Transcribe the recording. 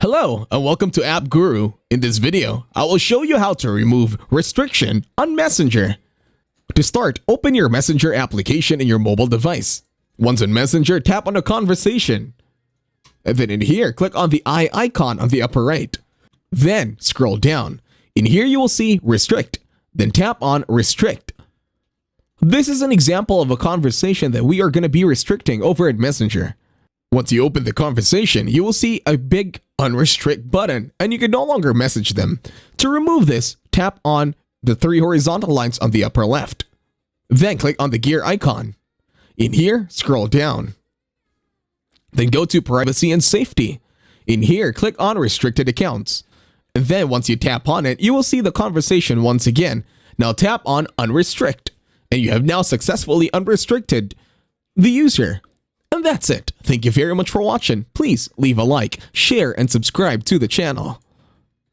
Hello and welcome to App Guru. In this video, I will show you how to remove restriction on Messenger. To start, open your Messenger application in your mobile device. Once in Messenger, tap on the conversation. And then in here, click on the eye icon on the upper right. Then scroll down. In here you will see Restrict. Then tap on Restrict. This is an example of a conversation that we are going to be restricting over at Messenger. Once you open the conversation, you will see a big unrestrict button and you can no longer message them. To remove this, tap on the three horizontal lines on the upper left. Then click on the gear icon. In here, scroll down. Then go to Privacy and Safety. In here, click on Restricted Accounts. And then once you tap on it, you will see the conversation once again. Now tap on Unrestrict. And you have now successfully unrestricted the user. And that's it. Thank you very much for watching. Please leave a like, share, and subscribe to the channel.